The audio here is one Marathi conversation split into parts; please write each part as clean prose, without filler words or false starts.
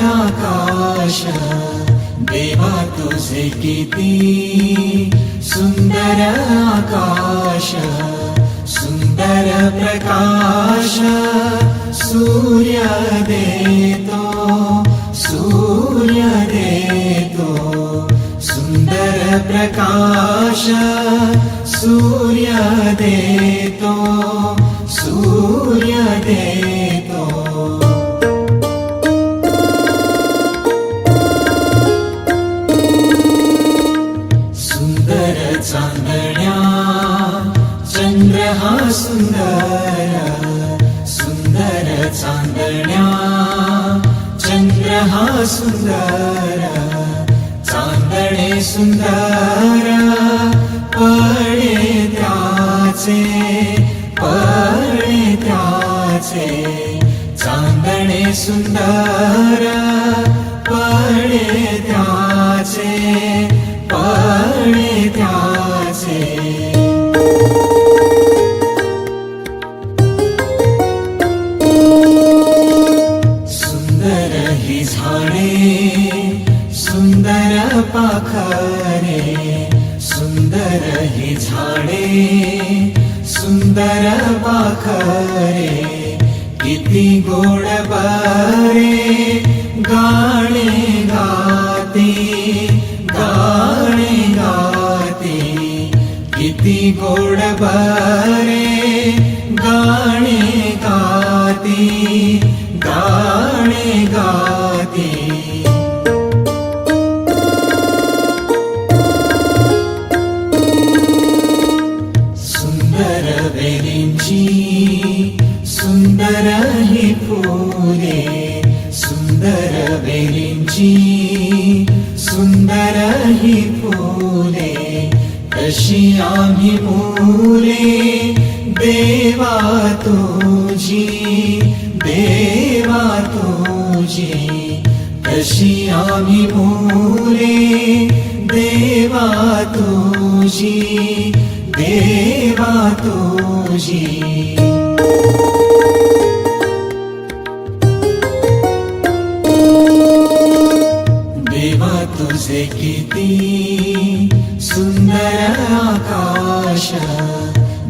आकाश देवा तुझे किती सुंदर आकाश सुंदर प्रकाश सूर्य देतो सुंदर प्रकाश सूर्य देतो सुंदर चांदण्या चंद्र हा सुंदर चांदण्या चंद्र हा सुंदर चांदणे सुंदर पडे त्याचे चांदणे सुंदर पडे त्याचे सुंदर ही झाडे सुंदर पाखरे सुंदर ही झाडे सुंदर पाखरे किती गोड बरे गाणे गाते किती गोड बरे गाणे गाते सुंदर वेलींची सुंदर ही फुले सुंदर वेलींची सुंदर ही फुले कशी आम्ही मुले देवा तुझी कशी आम्ही मुले देवा तुझी देवा तुझे किती सुंदर आकाश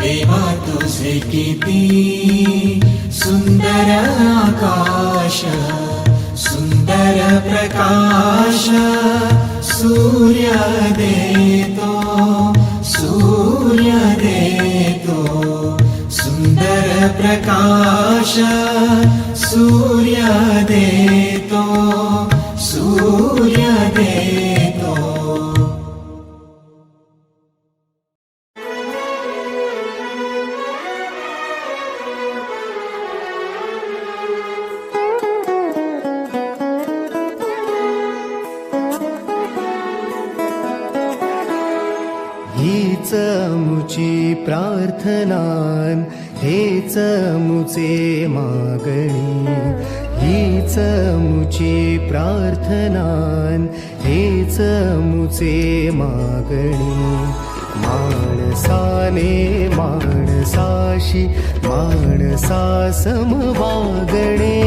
देवा तुझे किती सुंदर आकाश सुंदर प्रकाश सूर्य देतो सुंदर प्रकाश सूर्य देतो हीच मुची प्रार्थनान हेच मुचे मागणी हीच मुची प्रार्थनान हेच मुचे मागणी माणसाने माणसाशी माणसा सम वागणे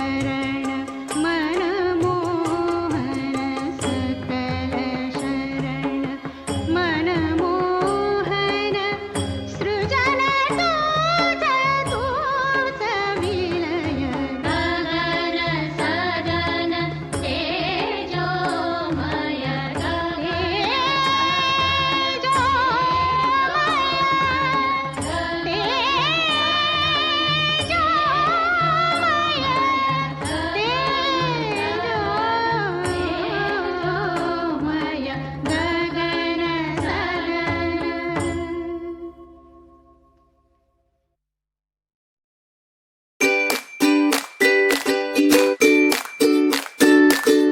शरण मनमोहन सकल शरण मनमोहन सृजन तूच तूच विलय गगन सदन तेजोमय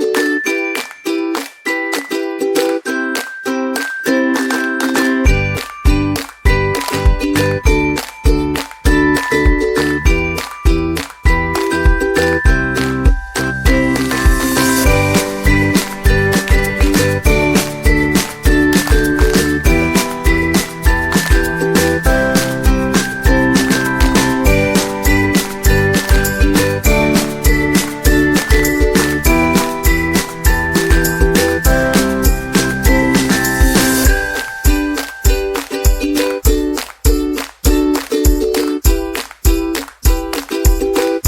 स्वच्छता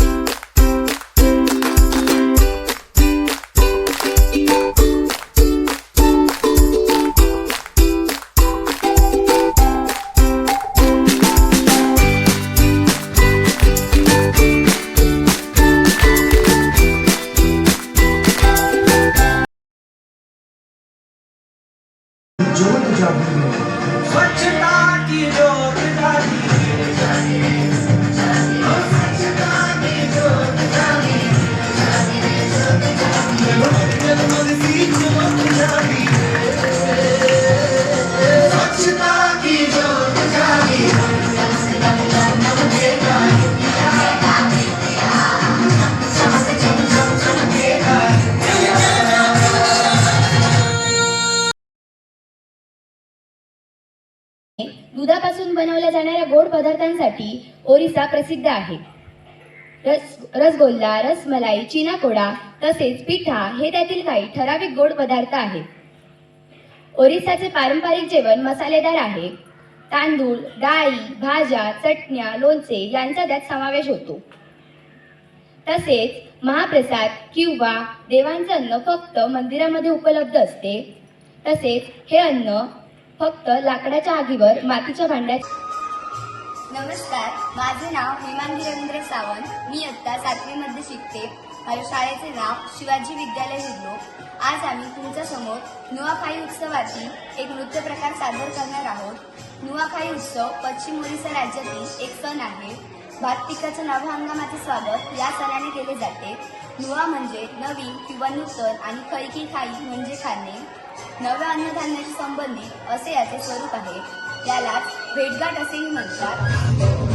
की ज्योत जागी स्वच्छता की ज्योत जागी दुधापासून बनवल्या जाणाऱ्या गोड पदार्थांसाठी ओरिसा प्रसिद्ध आहे. रसगोल्ला, रसमलाई, चिनाकोडा तसेच पिठा हे त्यातील काही ठराविक गोड पदार्थ आहेत. ओरिसाचे पारंपरिक जेवण मसालेदार आहे. तांदूळ, डाळी, भाज्या, चटण्या, लोणचे यांचा त्यात समावेश होतो. तसेच महाप्रसाद किंवा देवांचे अन्न फक्त मंदिरामध्ये उपलब्ध असते. तसेच हे अन्न फक्त लाकडाच्या आगीवर मातीच्या भांड्यात. नमस्कार, माझे नाव हेमांगी रवींद्र सावंत. मी इयत्ता 7वी मध्ये शिकते. माझ्या शाळेचे नाव शिवाजी विद्यालय हिरलोक. आज आम्ही तुमच्या समोर नुआखाई उत्सवातील एक नृत्य प्रकार सादर करणार आहोत. नुआखाई उत्सव पश्चिम ओरिसा राज्यातील एक सण आहे. भात पिकाच्या नव हंगामाचे स्वागत या सणाने केले जाते. नुआ म्हणजे नवीन किंवा नूतन आणि खई की खाई म्हणजे खाणे. नव्या अन्नधान्याशी संबंधित असे याचे स्वरूप आहे. यालाच भेटगाठ असेही म्हणतात.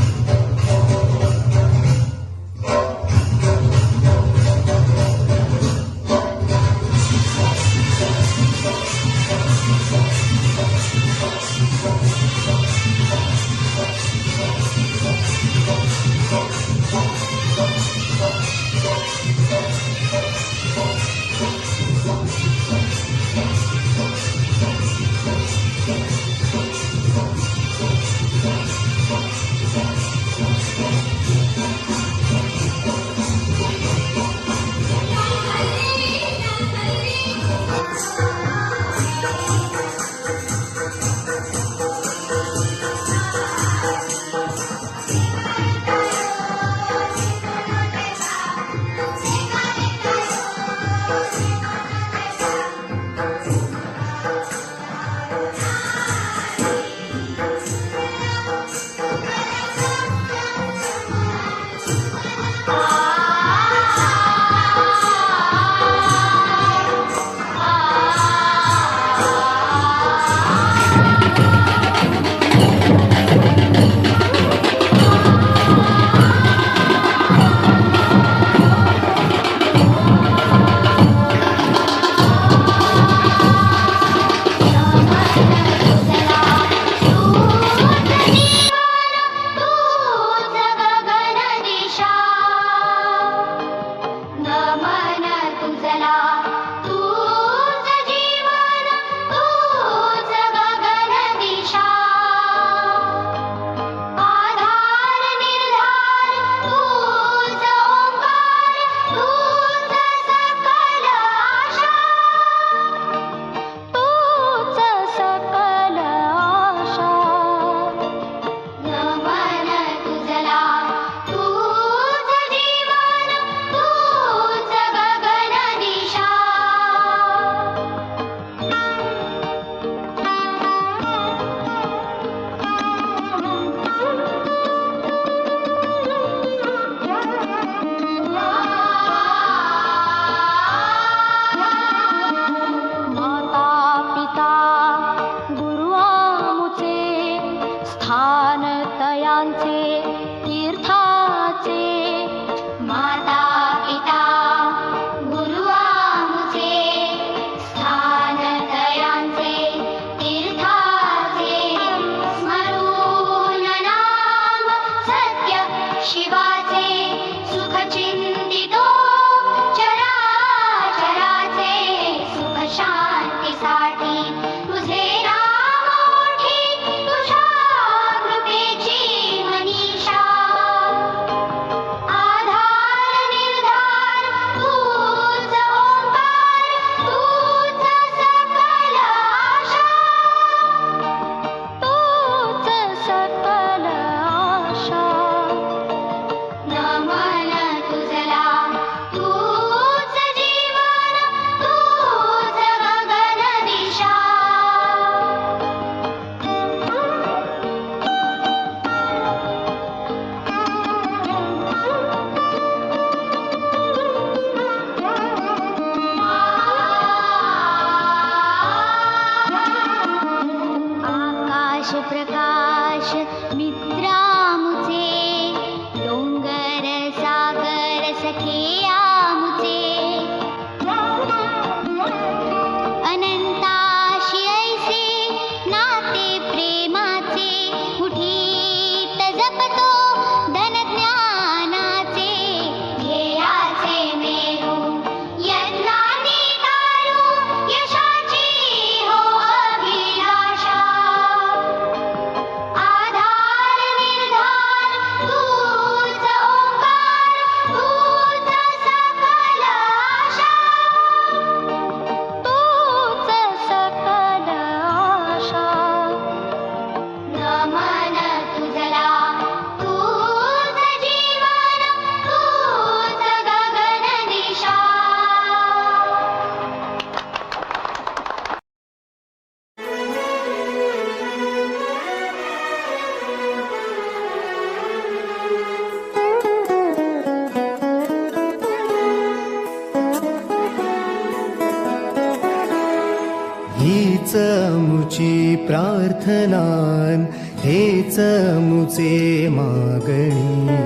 हीच अमुची प्रार्थनान हेच अमुचे मागणी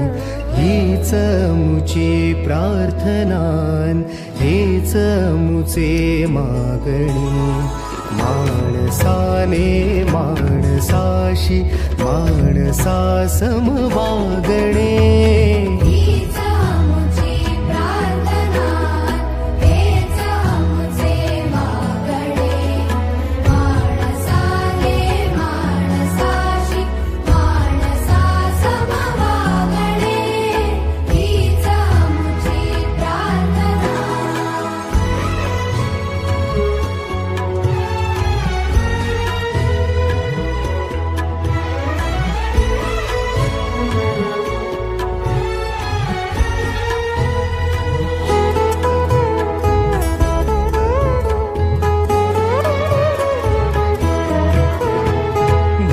हीच अमुची प्रार्थनान हेच अमुचे मागणी माणसाने माणसाशी माणसा सम वागणे हीच आमुची प्रार्थना हेच आमुचे मागणे माणसाने माणसाशी माणसा सम वागणे हीच आमुची प्रार्थना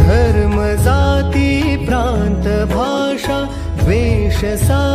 धर्म जाती प्रांत भाषा द्वेष सा